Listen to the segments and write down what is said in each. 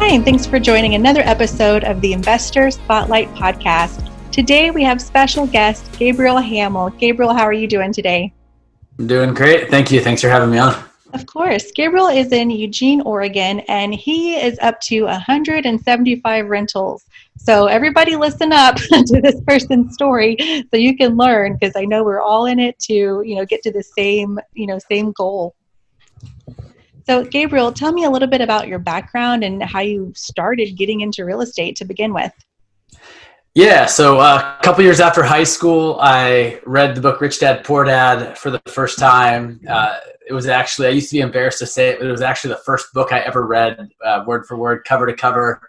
and thanks for joining another episode of the Investor Spotlight Podcast. Today we have special guest Gabriel Hamel. Gabriel, how are you doing today? I'm doing great. Thank you. Thanks for having me on. Of course. Gabriel is in Eugene, Oregon, and he is up to 175 rentals. So everybody listen up to this person's story so you can learn, because I know we're all in it to, get to the same goal. So Gabriel, tell me a little bit about your background and how you started getting into real estate to begin with. Yeah, so a couple years after high school, I read the book Rich Dad, Poor Dad for the first time. It was actually, I used to be embarrassed to say it, but it was actually the first book I ever read, word for word, cover to cover.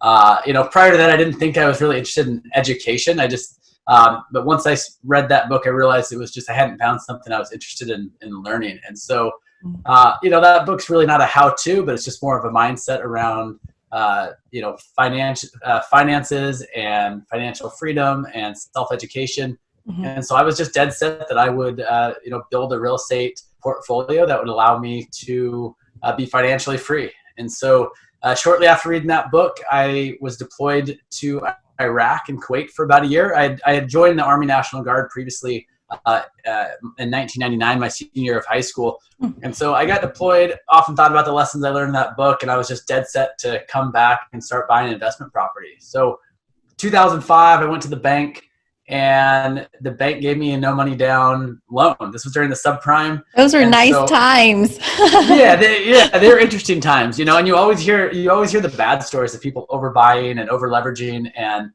Prior to that, I didn't think I was really interested in education. But once I read that book, I realized it was just, I hadn't found something I was interested in learning. And so, that book's really not a how-to, but it's just more of a mindset around, finances and financial freedom and self-education. Mm-hmm. And so I was just dead set that I would, build a real estate portfolio that would allow me to be financially free. And so shortly after reading that book, I was deployed to Iraq and Kuwait for about a year. I had joined the Army National Guard previously in 1999, my senior year of high school. And so I got deployed, often thought about the lessons I learned in that book, and I was just dead set to come back and start buying investment property. So 2005, I went to the bank, and the bank gave me a no money down loan. This was during the subprime. Those were nice times. They're interesting times, and you always hear the bad stories of people overbuying and over leveraging and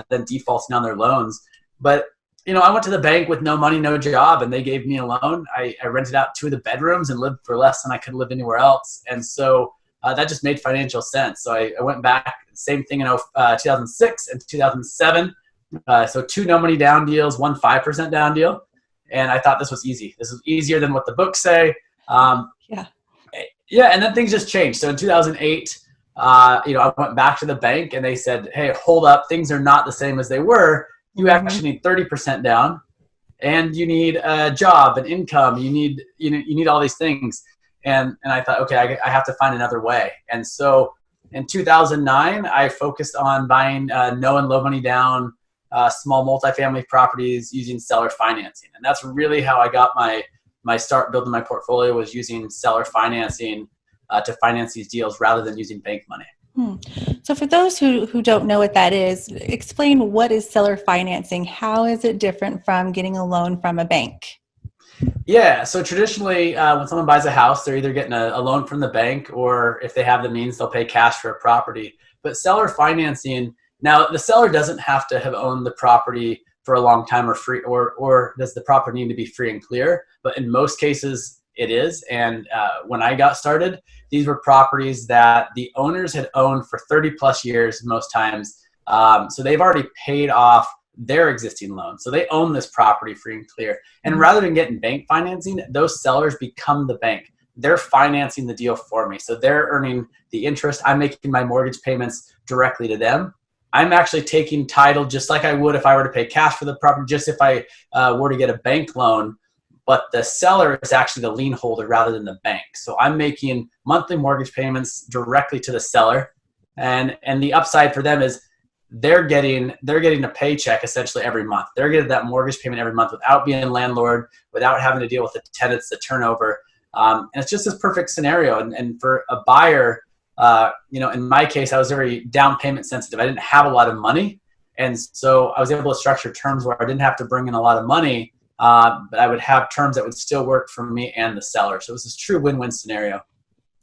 then defaulting on their loans. But I went to the bank with no money, no job, and they gave me a loan. I rented out 2 of the bedrooms and lived for less than I could live anywhere else. And so that just made financial sense. So I went back, same thing in 2006 and 2007. So 2 no money down deals, 1 5% down deal. And I thought this was easy. This was easier than what the books say. And then things just changed. So in 2008, I went back to the bank and they said, hey, hold up. Things are not the same as they were. You actually need 30% down, and you need a job, an income. You need all these things. And I thought, okay, I have to find another way. And so in 2009, I focused on buying no and low money down small multifamily properties using seller financing. And that's really how I got my start building my portfolio, was using seller financing to finance these deals rather than using bank money. So for those who don't know what that is, explain what is seller financing. How is it different from getting a loan from a bank? Yeah, so traditionally when someone buys a house, they're either getting a loan from the bank, or if they have the means, they'll pay cash for a property. But seller financing, now the seller doesn't have to have owned the property for a long time or does the property need to be free and clear? But in most cases, it is. And when I got started, these were properties that the owners had owned for 30 plus years most times. So they've already paid off their existing loan. So they own this property free and clear. And rather than getting bank financing, those sellers become the bank. They're financing the deal for me. So they're earning the interest. I'm making my mortgage payments directly to them. I'm actually taking title just like I would if I were to pay cash for the property, just if I were to get a bank loan. But the seller is actually the lien holder rather than the bank. So I'm making monthly mortgage payments directly to the seller. And the upside for them is they're getting a paycheck essentially every month. They're getting that mortgage payment every month without being a landlord, without having to deal with the tenants, the turnover. And it's just this perfect scenario. And for a buyer, in my case, I was very down payment sensitive. I didn't have a lot of money. And so I was able to structure terms where I didn't have to bring in a lot of money. But I would have terms that would still work for me and the seller. So it was this true win-win scenario.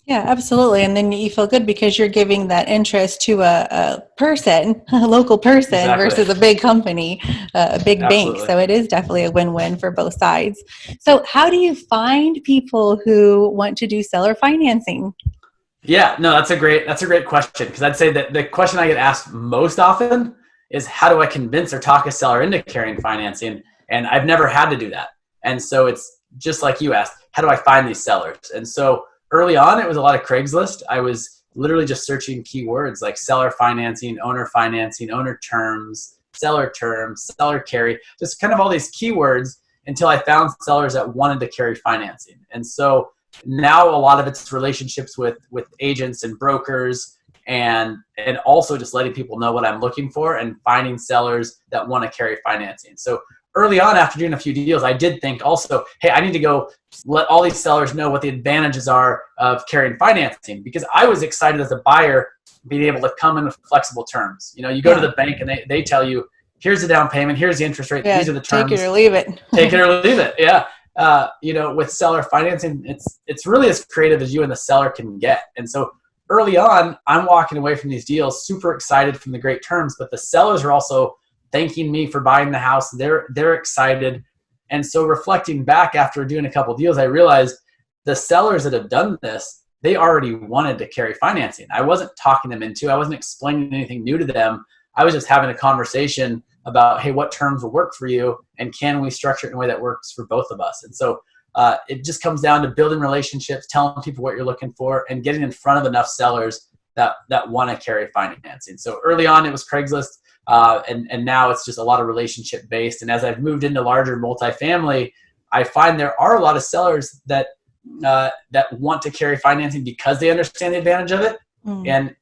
Yeah, absolutely. And then you feel good because you're giving that interest to a person, a local person, exactly, versus a big company, a big bank. So it is definitely a win-win for both sides. So how do you find people who want to do seller financing? Yeah, no, that's a great question, because I'd say that the question I get asked most often is, how do I convince or talk a seller into carrying financing? And I've never had to do that. And so it's just like you asked, how do I find these sellers? And so early on, it was a lot of Craigslist. I was literally just searching keywords like seller financing, owner terms, seller carry, just kind of all these keywords until I found sellers that wanted to carry financing. And so now a lot of it's relationships with agents and brokers and also just letting people know what I'm looking for and finding sellers that want to carry financing. So early on, after doing a few deals, I did think also, hey, I need to go let all these sellers know what the advantages are of carrying financing, because I was excited as a buyer being able to come in with flexible terms. You go to the bank and they tell you, here's the down payment, here's the interest rate, these are the terms. Take it or leave it. Take it or leave it. Yeah. With seller financing, it's really as creative as you and the seller can get. And so early on, I'm walking away from these deals super excited from the great terms, but the sellers are also thanking me for buying the house. They're excited. And so reflecting back after doing a couple deals, I realized the sellers that have done this, they already wanted to carry financing. I wasn't talking them into, I wasn't explaining anything new to them. I was just having a conversation about, hey, what terms will work for you, and can we structure it in a way that works for both of us? And so it just comes down to building relationships, telling people what you're looking for, and getting in front of enough sellers that want to carry financing. So early on, it was Craigslist, and now it's just a lot of relationship based. And as I've moved into larger multifamily, I find there are a lot of sellers that want to carry financing because they understand the advantage of it. And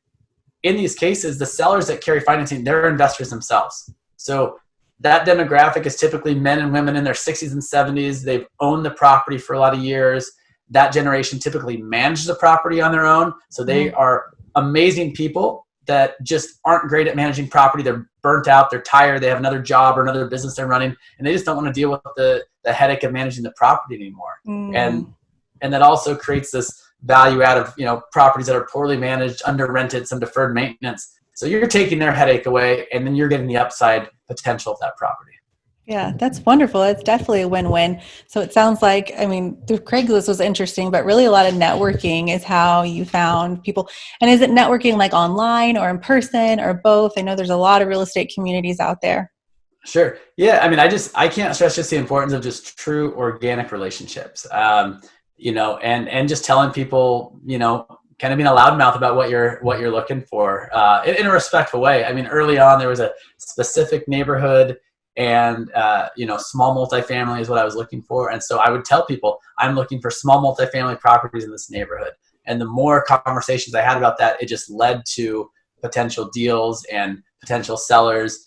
in these cases, the sellers that carry financing, they're investors themselves. So that demographic is typically men and women in their 60s and 70s. They've owned the property for a lot of years. That generation typically manages the property on their own. So they are amazing people that just aren't great at managing property. They're burnt out, they're tired, they have another job or another business they're running, and they just don't want to deal with the headache of managing the property anymore. And that also creates this value out of properties that are poorly managed, under rented, some deferred maintenance. So you're taking their headache away, and then you're getting the upside potential of that property. Yeah, that's wonderful. It's definitely a win-win. So it sounds like, through Craigslist was interesting, but really a lot of networking is how you found people. And is it networking like online or in person or both? I know there's a lot of real estate communities out there. Sure. Yeah. I can't stress just the importance of just true organic relationships, and just telling people, kind of being a loudmouth about what you're looking for, in a respectful way. Early on, there was a specific neighborhood and, small multifamily is what I was looking for. And so I would tell people, I'm looking for small multifamily properties in this neighborhood. And the more conversations I had about that, it just led to potential deals and potential sellers.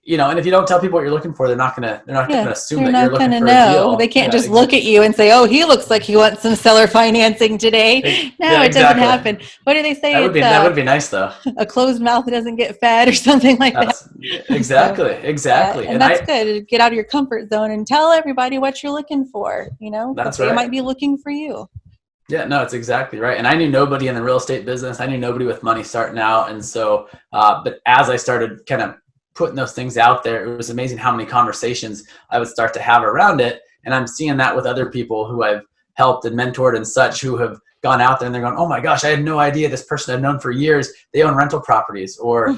And if you don't tell people what you're looking for, they're not gonna assume that you're looking for a deal. They can't just look at you and say, "Oh, he looks like he wants some seller financing today." It doesn't happen. What do they say? That would be nice though. A closed mouth doesn't get fed, or something like that. Exactly. And that's good. Get out of your comfort zone and tell everybody what you're looking for. That's right. They might be looking for you. Yeah, no, it's exactly right. And I knew nobody in the real estate business. I knew nobody with money starting out. And so, but as I started kind of putting those things out there, it was amazing how many conversations I would start to have around it. And I'm seeing that with other people who I've helped and mentored and such, who have gone out there and they're going, oh my gosh, I had no idea this person I've known for years, they own rental properties. Or,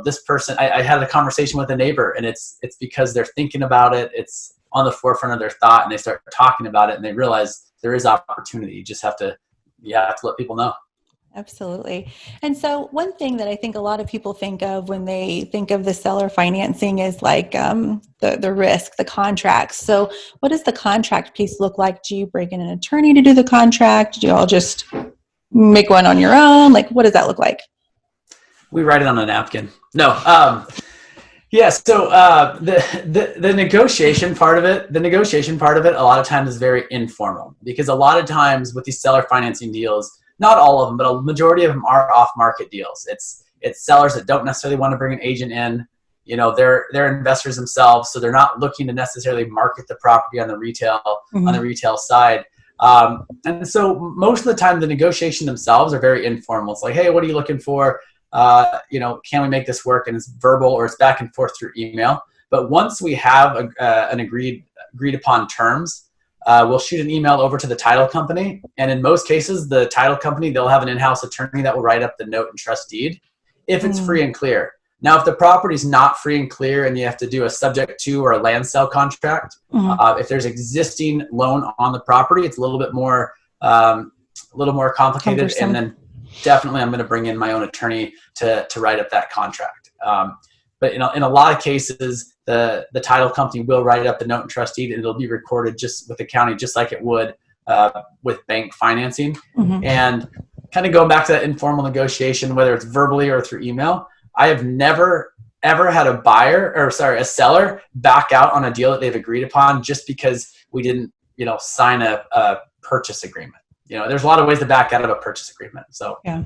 this person, I had a conversation with a neighbor, and it's because they're thinking about it. It's on the forefront of their thought, and they start talking about it, and they realize there is opportunity. You just have to let people know. Absolutely. And so one thing that I think a lot of people think of when they think of the seller financing is like the risk, the contracts. So what does the contract piece look like? Do you bring in an attorney to do the contract? Do you all just make one on your own? Like, what does that look like? We write it on a napkin. No. So the negotiation part of it, a lot of times is very informal, because a lot of times with these seller financing deals, not all of them, but a majority of them are off-market deals. It's sellers that don't necessarily want to bring an agent in. They're investors themselves, so they're not looking to necessarily market the property on the retail side. And so most of the time, the negotiation themselves are very informal. It's like, hey, what are you looking for? Can we make this work? And it's verbal, or it's back and forth through email. But once we have an agreed upon terms, we'll shoot an email over to the title company. And in most cases, the title company, they'll have an in-house attorney that will write up the note and trust deed if it's free and clear. Now, if the property's not free and clear and you have to do a subject to or a land sale contract, if there's existing loan on the property, it's a little bit more complicated. Cumbersome. And then definitely I'm going to bring in my own attorney to write up that contract. But in a lot of cases, the title company will write up the note and trust deed, and it'll be recorded just with the county, just like it would with bank financing. And kind of going back to that informal negotiation, whether it's verbally or through email, I have never ever had a seller back out on a deal that they've agreed upon just because we didn't, sign a purchase agreement. There's a lot of ways to back out of a purchase agreement. So yeah.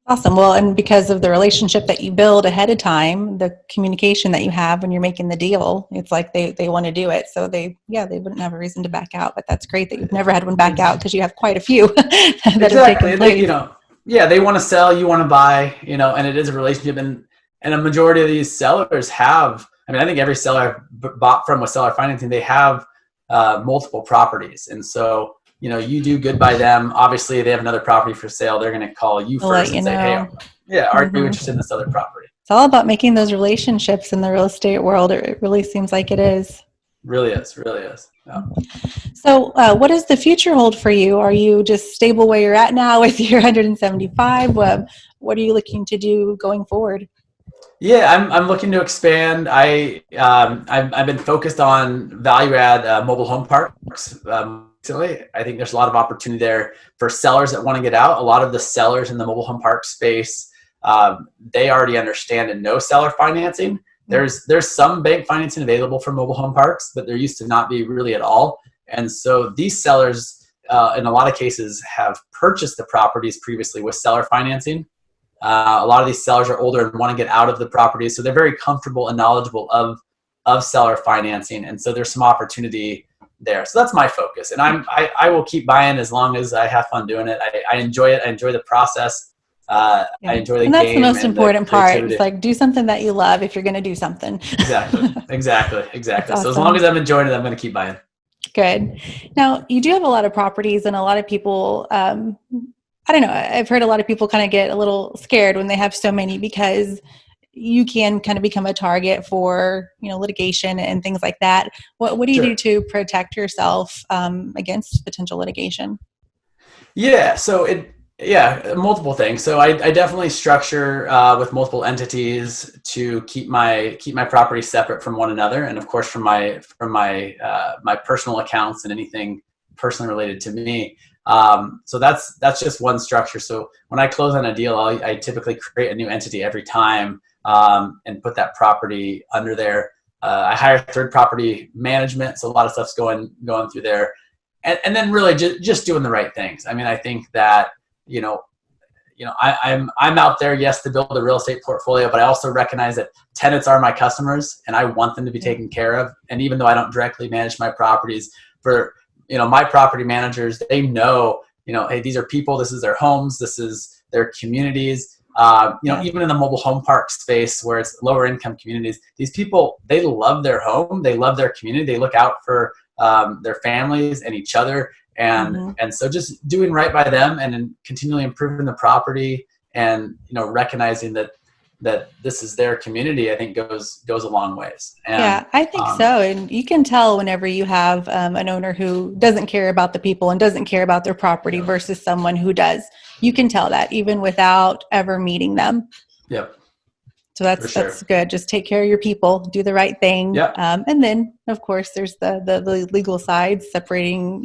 Awesome. Well, and because of the relationship that you build ahead of time, the communication that you have when you're making the deal, it's like they want to do it. So they wouldn't have a reason to back out. But that's great that you've never had one back out, because you have quite a few that have taken place. They want to sell, you want to buy, and it is a relationship. And a majority of these sellers have, I think every seller I've bought from with seller financing, they have multiple properties. And so, you do good by them. Obviously, they have another property for sale. They're going to call you first and say, hey, are you interested in this other property? It's all about making those relationships in the real estate world. It really seems like it is. Really is. Yeah. So what does the future hold for you? Are you just stable where you're at now with your 175? What are you looking to do going forward? Yeah, I'm looking to expand. I've been focused on value add mobile home parks. Recently, I think there's a lot of opportunity there for sellers that want to get out. A lot of the sellers in the mobile home park space, they already understand and know seller financing. There's some bank financing available for mobile home parks, but there used to not be really at all. And so these sellers, in a lot of cases, have purchased the properties previously with seller financing. A lot of these sellers are older and want to get out of the properties, so they're very comfortable and knowledgeable of seller financing. And so there's some opportunity there. So that's my focus, and I will keep buying as long as I have fun doing it. I enjoy it. I enjoy the process. I enjoy the game. And that's the most important part. It's like, do something that you love if you're going to do something. Exactly. Awesome. So as long as I'm enjoying it, I'm going to keep buying. Good. Now, you do have a lot of properties, and a lot of people, I don't know, I've heard a lot of people kind of get a little scared when they have so many, because you can kind of become a target for, litigation and things like that. What do you do to protect yourself against potential litigation? Yeah. So multiple things. So I definitely structure with multiple entities to keep my property separate from one another, and of course from my personal accounts and anything personally related to me. So that's just one structure. So when I close on a deal, I typically create a new entity every time and put that property under there. I hire third property management, so a lot of stuff's going through there, and then really just doing the right things. I think that I'm out there, yes, to build a real estate portfolio, but I also recognize that tenants are my customers, and I want them to be taken care of. And even though I don't directly manage my properties, for my property managers, they know, hey, these are people, this is their homes, this is their communities. Even in the mobile home park space where it's lower income communities, these people, they love their home, they love their community, they look out for their families and each other. And so just doing right by them and then continually improving the property and, recognizing that this is their community, I think goes a long ways. And, yeah, I think so. And you can tell whenever you have an owner who doesn't care about the people and doesn't care about their property versus someone who does. You can tell that even without ever meeting them. Yep. So that's good. Just take care of your people, do the right thing. Yep. And then, of course, there's the legal side, separating,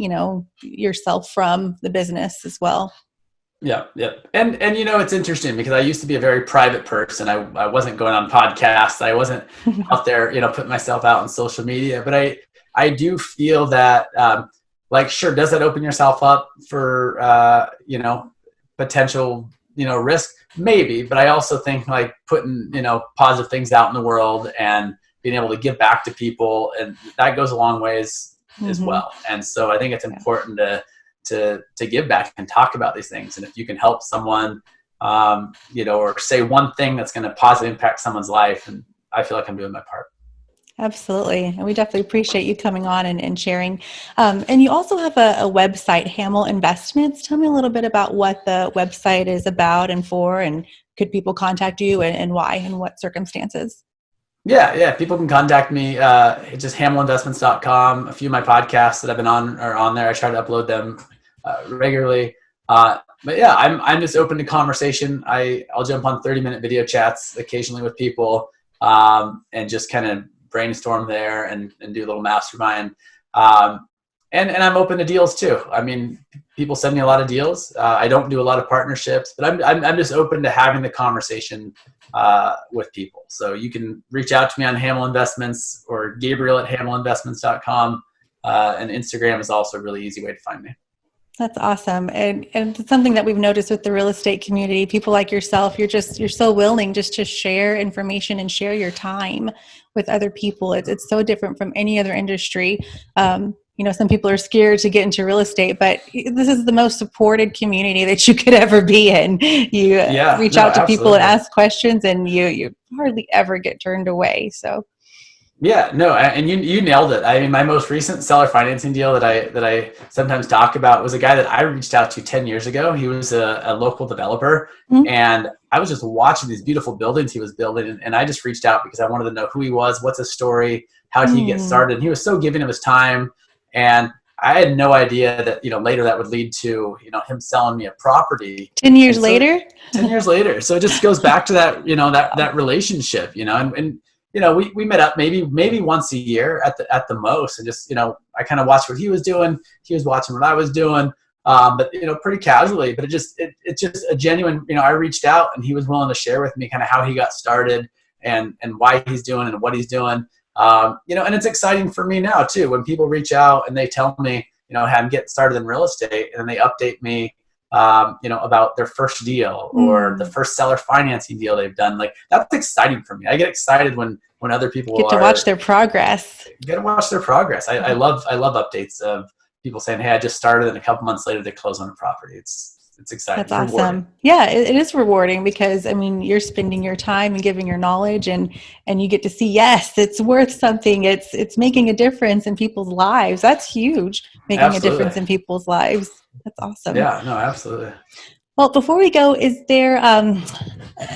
yourself from the business as well. Yeah. And it's interesting because I used to be a very private person. I wasn't going on podcasts. I wasn't out there, putting myself out on social media. But I do feel that, sure, does that open yourself up for, potential, risk? Maybe. But I also think putting, positive things out in the world and being able to give back to people, and that goes a long ways as well. And so I think it's important to give back and talk about these things. And if you can help someone, or say one thing that's going to positively impact someone's life, and I feel like I'm doing my part. Absolutely. And we definitely appreciate you coming on and sharing. And you also have a website, Hamel Investments. Tell me a little bit about what the website is about and for, and could people contact you and why and what circumstances? Yeah. People can contact me. It's just hamelinvestments.com. A few of my podcasts that I've been on are on there. I try to upload them regularly. But yeah, I'm just open to conversation. I'll jump on 30-minute video chats occasionally with people and just kind of brainstorm there and do a little mastermind. And I'm open to deals too. I mean, people send me a lot of deals. I don't do a lot of partnerships, but I'm just open to having the conversation with people. So you can reach out to me on Hamel Investments or Gabriel@hamelinvestments.com. And Instagram is also a really easy way to find me. That's awesome. And it's something that we've noticed with the real estate community, people like yourself, you're so willing just to share information and share your time with other people. It's so different from any other industry. Some people are scared to get into real estate, but this is the most supported community that you could ever be in. You reach out to people and ask questions, and you hardly ever get turned away. So. Yeah, no, and you nailed it. I mean, my most recent seller financing deal that I sometimes talk about was a guy that I reached out to 10 years ago. He was a local developer, and I was just watching these beautiful buildings he was building, and I just reached out because I wanted to know who he was, what's his story, how did he get started. And he was so giving of his time, and I had no idea that later that would lead to him selling me a property. 10 years later. 10 years later. So it just goes back to that that relationship, and we met up maybe once a year at the most, and just I kind of watched what he was doing, he was watching what I was doing, but pretty casually. But it's just a genuine. I reached out, and he was willing to share with me kind of how he got started and why he's doing and what he's doing. And it's exciting for me now too when people reach out and they tell me hey, I'm getting started in real estate, and they update me about their first deal or the first seller financing deal they've done. Like, that's exciting for me. I get excited when other people get to watch their progress. Get to watch their progress. I love updates of people saying, hey, I just started, and a couple months later they close on a property. It's exciting. That's awesome. Rewarding. Yeah, it is rewarding because you're spending your time and giving your knowledge, and you get to see, yes, it's worth something. It's making a difference in people's lives. That's huge. Making a difference in people's lives. That's awesome. Yeah, no, absolutely. Well, before we go, is there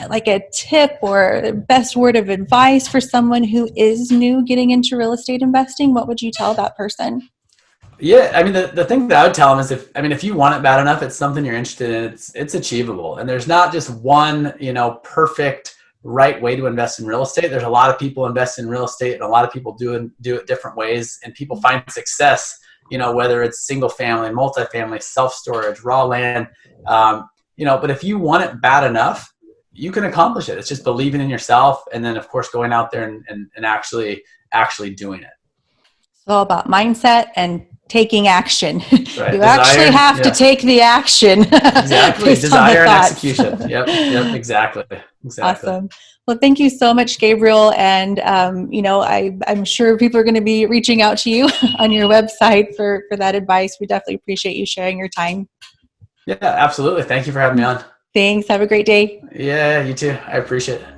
like a tip or best word of advice for someone who is new getting into real estate investing? What would you tell that person? Yeah, I mean, the thing that I would tell them is if you want it bad enough, it's something you're interested in, it's achievable. And there's not just one, perfect right way to invest in real estate. There's a lot of people invest in real estate, and a lot of people do it different ways, and people find success, whether it's single family, multifamily, self-storage, raw land, but if you want it bad enough, you can accomplish it. It's just believing in yourself. And then of course, going out there and actually doing it. It's all about mindset and taking action. Right. You actually have to take the action. Exactly. Desire and execution. Yep. Exactly. Awesome. Well, thank you so much, Gabriel. And, I'm sure people are going to be reaching out to you on your website for that advice. We definitely appreciate you sharing your time. Yeah, absolutely. Thank you for having me on. Thanks. Have a great day. Yeah, you too. I appreciate it.